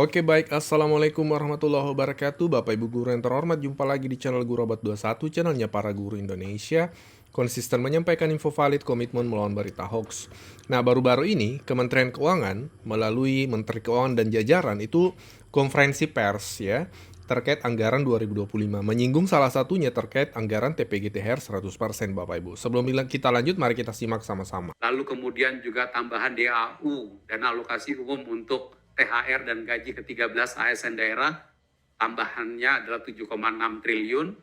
Oke baik, Assalamualaikum warahmatullahi wabarakatuh. Bapak Ibu guru yang terhormat, jumpa lagi di channel Guru Abad 21, channelnya para guru Indonesia. Konsisten menyampaikan info valid, komitmen melawan berita hoax. Nah, baru-baru ini Kementerian Keuangan melalui Menteri Keuangan dan jajaran itu konferensi pers ya terkait anggaran 2025, menyinggung salah satunya terkait anggaran TPG-THR 100% Bapak Ibu. Sebelum kita lanjut, mari kita simak sama-sama. Lalu kemudian juga tambahan DAU, dana alokasi umum untuk THR dan gaji ke-13 ASN daerah, tambahannya adalah 7,6 triliun.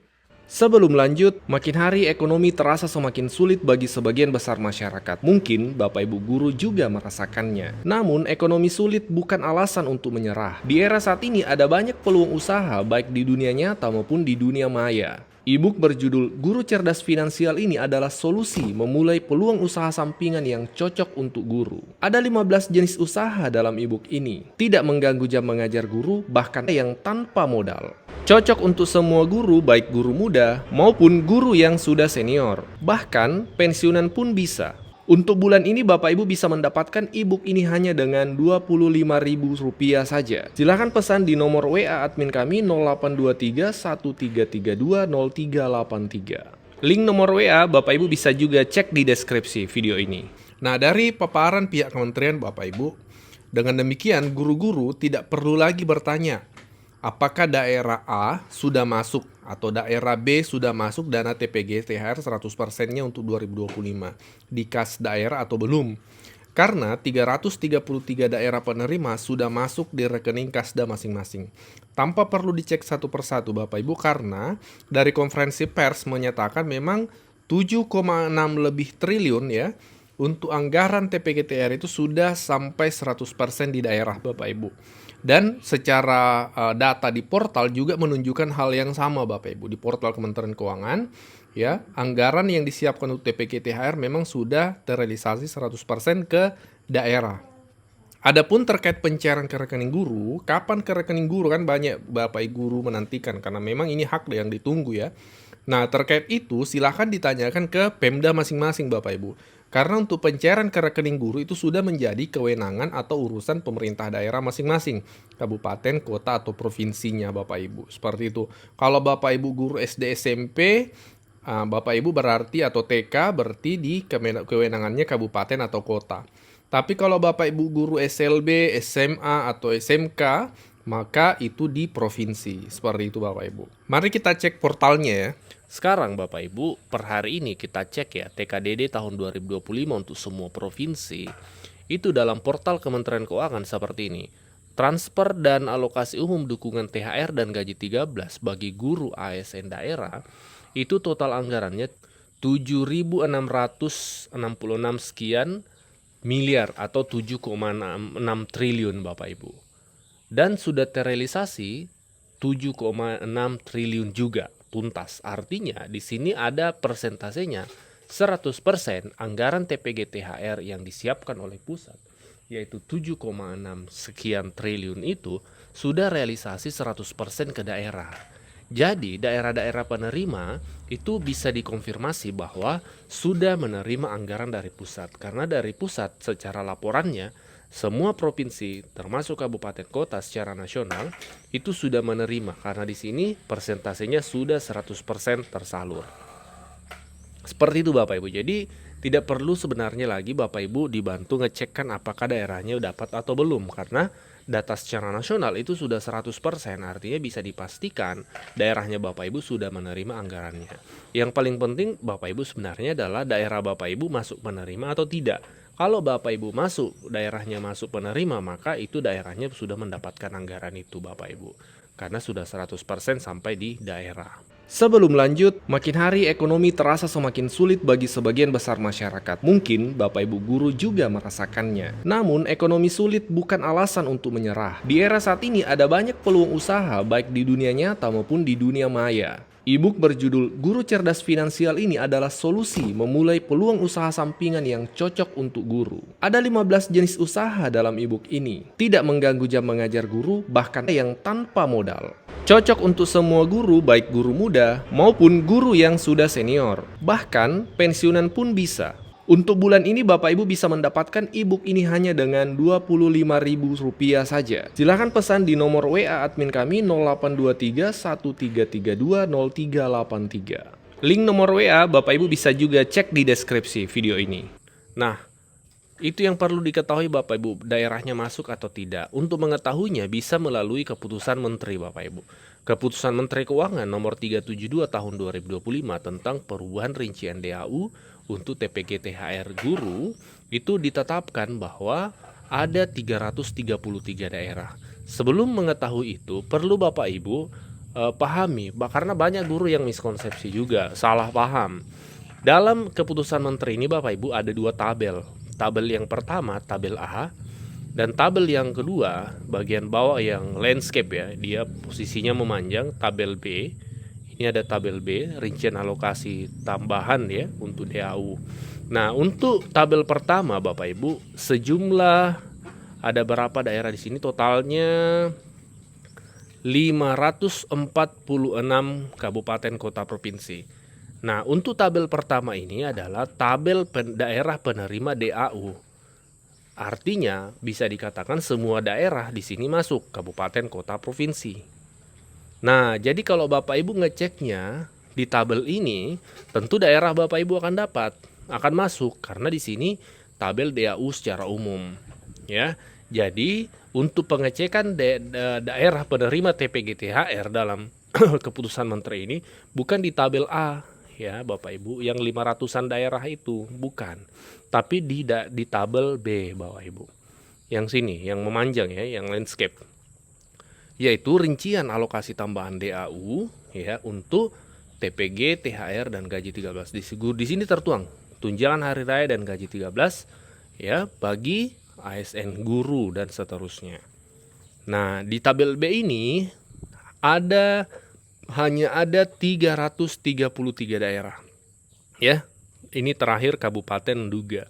Sebelum lanjut, makin hari ekonomi terasa semakin sulit bagi sebagian besar masyarakat. Mungkin Bapak Ibu guru juga merasakannya. Namun, ekonomi sulit bukan alasan untuk menyerah. Di era saat ini ada banyak peluang usaha baik di dunia nyata maupun di dunia maya. E-book berjudul Guru Cerdas Finansial ini adalah solusi memulai peluang usaha sampingan yang cocok untuk guru. Ada 15 jenis usaha dalam e-book ini. Tidak mengganggu jam mengajar guru, bahkan yang tanpa modal. Cocok untuk semua guru, baik guru muda maupun guru yang sudah senior. Bahkan pensiunan pun bisa. Untuk bulan ini Bapak Ibu bisa mendapatkan e-book ini hanya dengan Rp25.000 saja. Silahkan pesan di nomor WA admin kami 0823 1332 0383. Link nomor WA Bapak Ibu bisa juga cek di deskripsi video ini. Nah, dari paparan pihak kementerian Bapak Ibu, dengan demikian guru-guru tidak perlu lagi bertanya apakah daerah A sudah masuk atau daerah B sudah masuk dana TPG THR 100%-nya untuk 2025 di kas daerah atau belum. Karena 333 daerah penerima sudah masuk di rekening Kasda masing-masing. Tanpa perlu dicek satu persatu Bapak Ibu, karena dari konferensi pers menyatakan memang 7,6 lebih triliun ya untuk anggaran TPG THR itu sudah sampai 100% di daerah Bapak Ibu. Dan secara data di portal juga menunjukkan hal yang sama Bapak Ibu. Di portal Kementerian Keuangan, ya, anggaran yang disiapkan untuk TPG THR memang sudah terrealisasi 100% ke daerah. Adapun terkait pencairan ke rekening guru, kapan ke rekening guru kan banyak Bapak Ibu guru menantikan karena memang ini hak yang ditunggu ya. Nah, terkait itu silahkan ditanyakan ke Pemda masing-masing Bapak Ibu. Karena untuk pencairan ke rekening guru itu sudah menjadi kewenangan atau urusan pemerintah daerah masing-masing, kabupaten, kota, atau provinsinya Bapak Ibu. Seperti itu. Kalau Bapak Ibu guru SD SMP, Bapak Ibu berarti atau TK berarti di kewenangannya kabupaten atau kota. Tapi kalau Bapak Ibu guru SLB, SMA, atau SMK, maka itu di provinsi. Seperti itu Bapak Ibu. Mari kita cek portalnya ya. Sekarang Bapak Ibu, per hari ini kita cek ya TKDD tahun 2025 untuk semua provinsi. Itu dalam portal Kementerian Keuangan seperti ini. Transfer dan alokasi umum dukungan THR dan gaji 13 bagi guru ASN daerah, itu total anggarannya 7.666 sekian miliar atau 7,6 triliun Bapak Ibu. Dan sudah terrealisasi 7,6 triliun juga tuntas. Artinya di sini ada persentasenya 100% anggaran TPG THR yang disiapkan oleh pusat, yaitu 7,6 sekian triliun itu sudah realisasi 100% ke daerah. Jadi daerah-daerah penerima itu bisa dikonfirmasi bahwa sudah menerima anggaran dari pusat. Karena dari pusat secara laporannya semua provinsi termasuk kabupaten kota secara nasional itu sudah menerima, karena di sini persentasenya sudah 100% tersalur. Seperti itu Bapak Ibu. Jadi tidak perlu sebenarnya lagi Bapak Ibu dibantu ngecekkan apakah daerahnya dapat atau belum, karena data secara nasional itu sudah 100%, artinya bisa dipastikan daerahnya Bapak Ibu sudah menerima anggarannya. Yang paling penting Bapak Ibu sebenarnya adalah daerah Bapak Ibu masuk penerima atau tidak. Kalau Bapak Ibu masuk, daerahnya masuk penerima, maka itu daerahnya sudah mendapatkan anggaran itu Bapak Ibu. Karena sudah 100% sampai di daerah. Sebelum lanjut, makin hari ekonomi terasa semakin sulit bagi sebagian besar masyarakat. Mungkin Bapak Ibu guru juga merasakannya. Namun, ekonomi sulit bukan alasan untuk menyerah. Di era saat ini ada banyak peluang usaha baik di dunia nyata maupun di dunia maya. E-book berjudul Guru Cerdas Finansial ini adalah solusi memulai peluang usaha sampingan yang cocok untuk guru. Ada 15 jenis usaha dalam e-book ini. Tidak mengganggu jam mengajar guru, bahkan yang tanpa modal. Cocok untuk semua guru, baik guru muda maupun guru yang sudah senior. Bahkan pensiunan pun bisa. Untuk bulan ini Bapak Ibu bisa mendapatkan e-book ini hanya dengan Rp25.000 saja. Silahkan pesan di nomor WA admin kami 0823 1332 0383. Link nomor WA Bapak Ibu bisa juga cek di deskripsi video ini. Nah, itu yang perlu diketahui Bapak Ibu, daerahnya masuk atau tidak. Untuk mengetahuinya bisa melalui keputusan Menteri Bapak Ibu. Keputusan Menteri Keuangan nomor 372 tahun 2025 tentang perubahan rincian DAU untuk TPG THR guru itu ditetapkan bahwa ada 333 daerah. Sebelum mengetahui itu, perlu Bapak Ibu pahami, karena banyak guru yang miskonsepsi juga, salah paham. Dalam keputusan Menteri ini Bapak Ibu ada dua tabel. Tabel yang pertama, tabel A, dan tabel yang kedua, bagian bawah yang landscape ya, dia posisinya memanjang, tabel B. Ini ada tabel B, rincian alokasi tambahan ya untuk DAU. Nah, untuk tabel pertama Bapak Ibu, sejumlah ada berapa daerah di sini? Totalnya 546 kabupaten kota provinsi. Nah, untuk tabel pertama ini adalah tabel daerah penerima DAU. Artinya bisa dikatakan semua daerah di sini masuk kabupaten kota provinsi. Nah, jadi kalau Bapak Ibu ngeceknya di tabel ini, tentu daerah Bapak Ibu akan masuk karena di sini tabel DAU secara umum, ya. Jadi untuk pengecekan daerah penerima TPG THR dalam keputusan Menteri ini bukan di tabel A, ya Bapak Ibu, yang 500-an daerah itu bukan, tapi di tabel B Bapak Ibu. Yang sini, yang memanjang ya, yang landscape. Yaitu rincian alokasi tambahan DAU ya untuk TPG, THR dan gaji 13. Di sini tertuang tunjangan hari raya dan gaji 13 ya bagi ASN guru dan seterusnya. Nah, di tabel B ini hanya ada 333 daerah. Ya. Ini terakhir Kabupaten Nduga.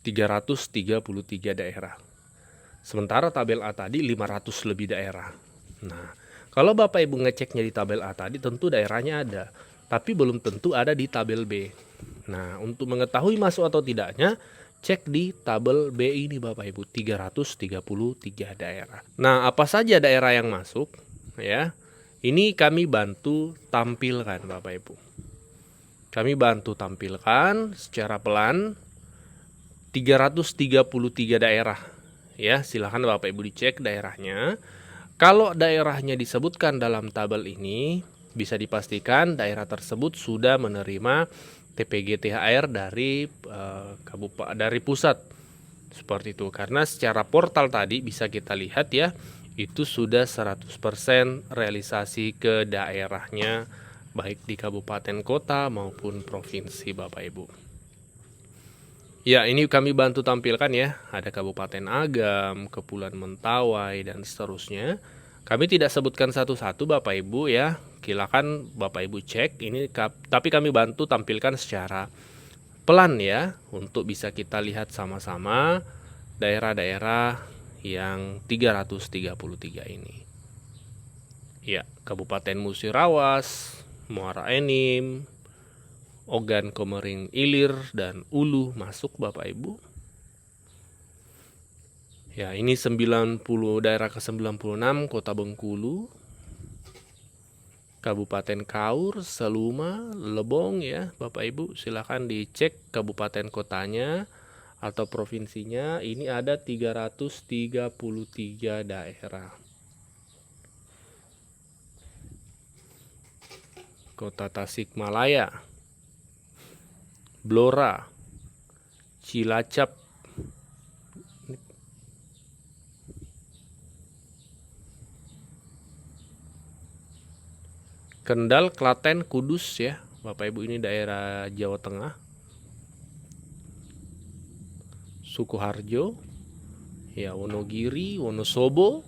333 daerah. Sementara tabel A tadi 500 lebih daerah. Nah, kalau Bapak Ibu ngeceknya di tabel A tadi tentu daerahnya ada, tapi belum tentu ada di tabel B. Nah, untuk mengetahui masuk atau tidaknya, cek di tabel B ini Bapak Ibu, 333 daerah. Nah, apa saja daerah yang masuk? Ya, ini kami bantu tampilkan Bapak Ibu. Kami bantu tampilkan secara pelan 333 daerah. Ya, silakan Bapak Ibu dicek daerahnya. Kalau daerahnya disebutkan dalam tabel ini, bisa dipastikan daerah tersebut sudah menerima TPG THR dari dari pusat. Seperti itu. Karena secara portal tadi bisa kita lihat ya, itu sudah 100% realisasi ke daerahnya, baik di kabupaten kota maupun provinsi Bapak Ibu. Ya, ini kami bantu tampilkan ya. Ada Kabupaten Agam, Kepulauan Mentawai, dan seterusnya. Kami tidak sebutkan satu-satu Bapak Ibu ya. Silakan Bapak Ibu cek. Ini tapi kami bantu tampilkan secara pelan ya, untuk bisa kita lihat sama-sama daerah-daerah yang 333 ini. Ya, Kabupaten Musirawas, Muara Enim, Ogan Komering Ilir, dan Ulu masuk Bapak Ibu. Ya, ini 90 daerah ke-96 Kota Bengkulu, Kabupaten Kaur, Seluma, Lebong ya Bapak Ibu. Silakan dicek kabupaten kotanya atau provinsinya. Ini ada 333 daerah. Kota Tasikmalaya, Blora, Cilacap, Kendal, Klaten, Kudus ya Bapak Ibu, ini daerah Jawa Tengah. Sukoharjo, ya Wonogiri, Wonosobo,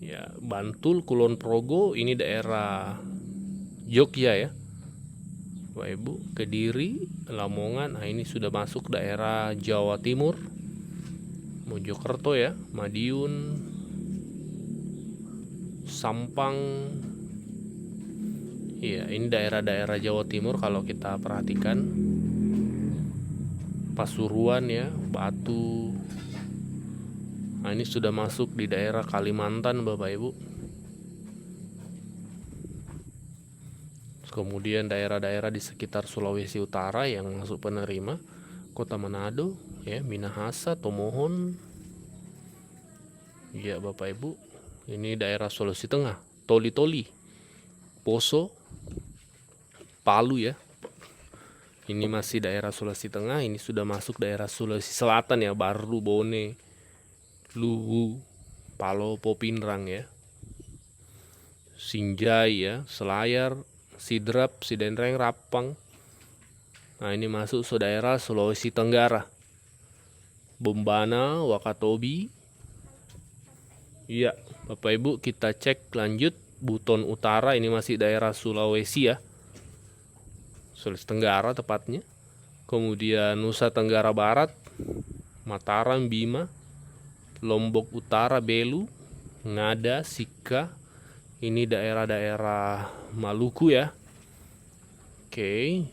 ya Bantul, Kulon Progo, ini daerah Jogja ya Bapak Ibu. Kediri, Lamongan, nah ini sudah masuk daerah Jawa Timur. Mojokerto ya, Madiun, Sampang. Ya, ini daerah-daerah Jawa Timur kalau kita perhatikan. Pasuruan ya, Batu. Nah, ini sudah masuk di daerah Kalimantan Bapak Ibu. Kemudian daerah-daerah di sekitar Sulawesi Utara yang masuk penerima, Kota Manado, ya, Minahasa, Tomohon. Ya Bapak Ibu, ini daerah Sulawesi Tengah, Toli-Toli, Poso, Palu ya. Ini masih daerah Sulawesi Tengah, ini sudah masuk daerah Sulawesi Selatan ya, Baru, Bone, Luwu, Palopo, Pinrang ya. Sinjai ya, Selayar, Sidrap, Sidenreng, Rapang. Nah, ini masuk ke daerah Sulawesi Tenggara. Bombana, Wakatobi. Iya, Bapak Ibu, kita cek lanjut Buton Utara, ini masih daerah Sulawesi ya. Sulawesi Tenggara tepatnya. Kemudian Nusa Tenggara Barat, Mataram, Bima, Lombok Utara, Belu, Ngada, Sika. Ini daerah-daerah Maluku ya. Oke.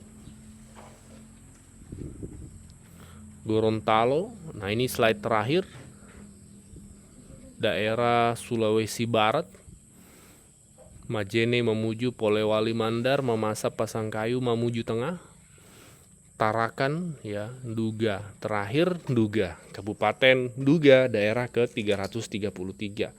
Gorontalo. Nah, ini slide terakhir. Daerah Sulawesi Barat. Majene, Mamuju, Polewali Mandar, Mamasa, Pasangkayu, Mamuju Tengah. Tarakan ya, Nduga. Terakhir Nduga, Kabupaten Nduga, daerah ke-333.